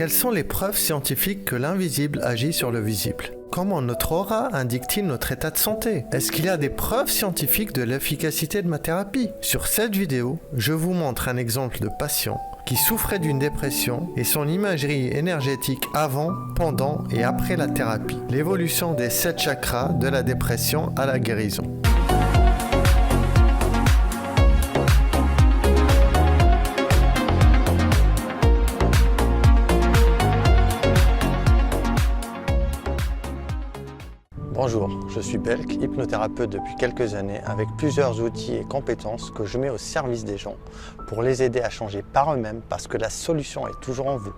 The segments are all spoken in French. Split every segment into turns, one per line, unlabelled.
Quelles sont les preuves scientifiques que l'invisible agit sur le visible? Comment notre aura indique-t-il notre état de santé? Est-ce qu'il y a des preuves scientifiques de l'efficacité de ma thérapie? Sur cette vidéo, je vous montre un exemple de patient qui souffrait d'une dépression et son imagerie énergétique avant, pendant et après la thérapie. L'évolution des 7 chakras de la dépression à la guérison.
Bonjour, je suis Belk, hypnothérapeute depuis quelques années avec plusieurs outils et compétences que je mets au service des gens pour les aider à changer par eux-mêmes parce que la solution est toujours en vous.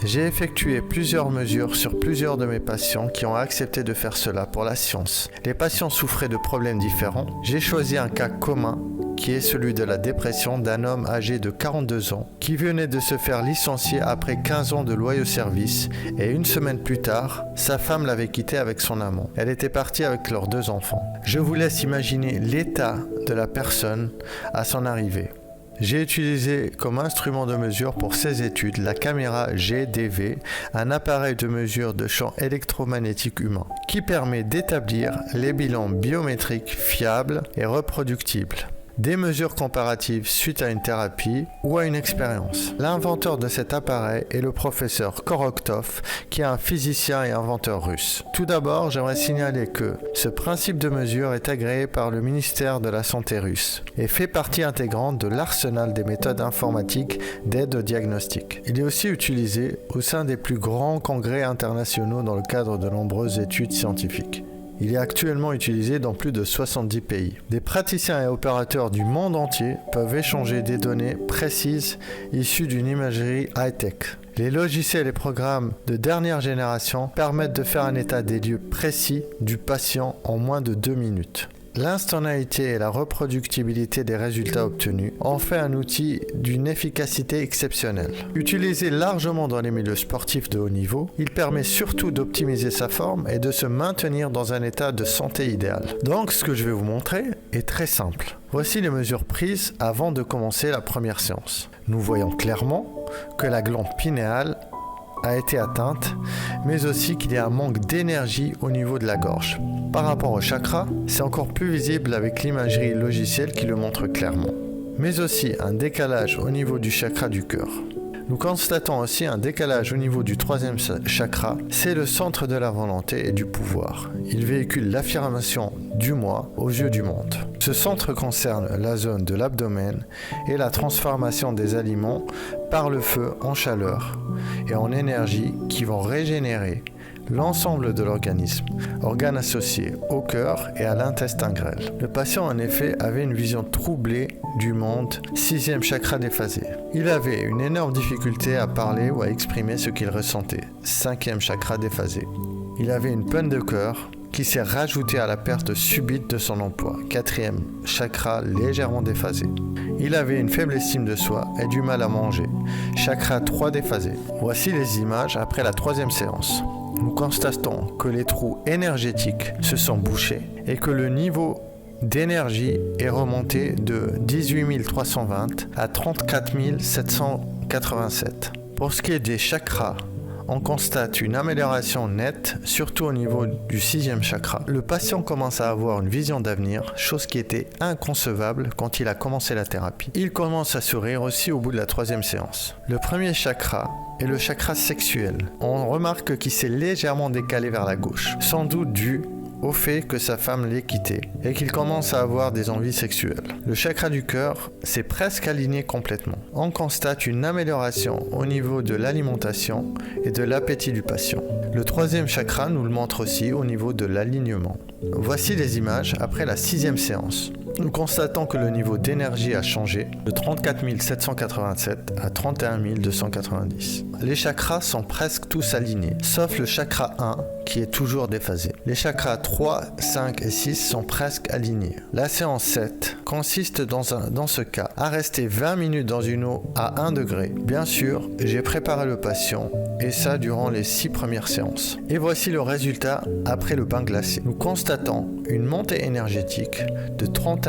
J'ai effectué plusieurs mesures sur plusieurs de mes patients qui ont accepté de faire cela pour la science. Les patients souffraient de problèmes différents. J'ai choisi un cas commun qui est celui de la dépression d'un homme âgé de 42 ans qui venait de se faire licencier après 15 ans de loyaux service et une semaine plus tard, sa femme l'avait quitté avec son amant. Elle était partie avec leurs 2 enfants. Je vous laisse imaginer l'état de la personne à son arrivée. J'ai utilisé comme instrument de mesure pour ces études la caméra GDV, un appareil de mesure de champ électromagnétique humain, qui permet d'établir les bilans biométriques fiables et reproductibles. Des mesures comparatives suite à une thérapie ou à une expérience. L'inventeur de cet appareil est le professeur Korotkov, qui est un physicien et inventeur russe. Tout d'abord, j'aimerais signaler que ce principe de mesure est agréé par le ministère de la Santé russe et fait partie intégrante de l'arsenal des méthodes informatiques d'aide au diagnostic. Il est aussi utilisé au sein des plus grands congrès internationaux dans le cadre de nombreuses études scientifiques. Il est actuellement utilisé dans plus de 70 pays. Des praticiens et opérateurs du monde entier peuvent échanger des données précises issues d'une imagerie high-tech. Les logiciels et programmes de dernière génération permettent de faire un état des lieux précis du patient en moins de 2 minutes. L'instantanéité et la reproductibilité des résultats obtenus en fait un outil d'une efficacité exceptionnelle. Utilisé largement dans les milieux sportifs de haut niveau, il permet surtout d'optimiser sa forme et de se maintenir dans un état de santé idéal. Donc ce que je vais vous montrer est très simple. Voici les mesures prises avant de commencer la première séance. Nous voyons clairement que la glande pinéale a été atteinte, mais aussi qu'il y a un manque d'énergie au niveau de la gorge. Par rapport au chakra, c'est encore plus visible avec l'imagerie logicielle qui le montre clairement. Mais aussi un décalage au niveau du chakra du cœur. Nous constatons aussi un décalage au niveau du 3e chakra, c'est le centre de la volonté et du pouvoir. Il véhicule l'affirmation du moi aux yeux du monde. Ce centre concerne la zone de l'abdomen et la transformation des aliments par le feu en chaleur et en énergie qui vont régénérer l'ensemble de l'organisme, organes associés au cœur et à l'intestin grêle. Le patient en effet avait une vision troublée du monde, 6e chakra déphasé. Il avait une énorme difficulté à parler ou à exprimer ce qu'il ressentait, 5e chakra déphasé. Il avait une peine de cœur qui s'est rajoutée à la perte subite de son emploi, 4e chakra légèrement déphasé. Il avait une faible estime de soi et du mal à manger, chakra 3 déphasé. Voici les images après la 3e séance. Nous constatons que les trous énergétiques se sont bouchés et que le niveau d'énergie est remonté de 18 320 à 34 787. Pour ce qui est des chakras, on constate une amélioration nette, surtout au niveau du 6e chakra. Le patient commence à avoir une vision d'avenir, chose qui était inconcevable quand il a commencé la thérapie. Il commence à sourire aussi au bout de la 3e séance. Le premier chakra est le chakra sexuel. On remarque qu'il s'est légèrement décalé vers la gauche, sans doute dû au fait que sa femme l'ait quitté et qu'il commence à avoir des envies sexuelles. Le chakra du cœur s'est presque aligné complètement. On constate une amélioration au niveau de l'alimentation et de l'appétit du patient. Le 3e chakra nous le montre aussi au niveau de l'alignement. Voici les images après la 6e séance. Nous constatons que le niveau d'énergie a changé de 34 787 à 31 290. Les chakras sont presque tous alignés, sauf le chakra 1 qui est toujours déphasé. Les chakras 3, 5 et 6 sont presque alignés. La séance 7 consiste dans ce cas à rester 20 minutes dans une eau à 1 degré. Bien sûr, j'ai préparé le patient et ça durant les 6 premières séances. Et voici le résultat après le bain glacé. Nous constatons une montée énergétique de 31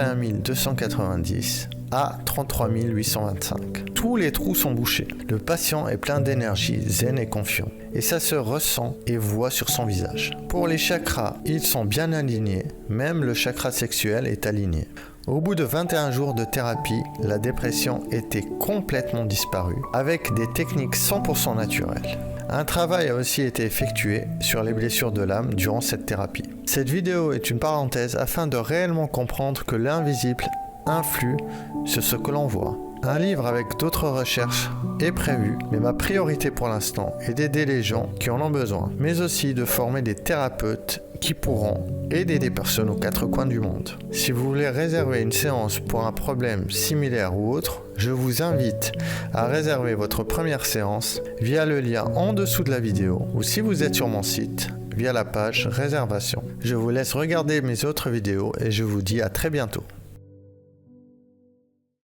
290 à 33 825. Tous les trous sont bouchés. Le patient est plein d'énergie, zen et confiant. Et ça se ressent et voit sur son visage. Pour les chakras, ils sont bien alignés. Même le chakra sexuel est aligné. Au bout de 21 jours de thérapie, la dépression était complètement disparue, avec des techniques 100% naturelles. Un travail a aussi été effectué sur les blessures de l'âme durant cette thérapie. Cette vidéo est une parenthèse afin de réellement comprendre que l'invisible influe sur ce que l'on voit. Un livre avec d'autres recherches est prévu, mais ma priorité pour l'instant est d'aider les gens qui en ont besoin, mais aussi de former des thérapeutes qui pourront aider des personnes aux quatre coins du monde. Si vous voulez réserver une séance pour un problème similaire ou autre, je vous invite à réserver votre première séance via le lien en dessous de la vidéo ou si vous êtes sur mon site, via la page réservation. Je vous laisse regarder mes autres vidéos et je vous dis à très bientôt.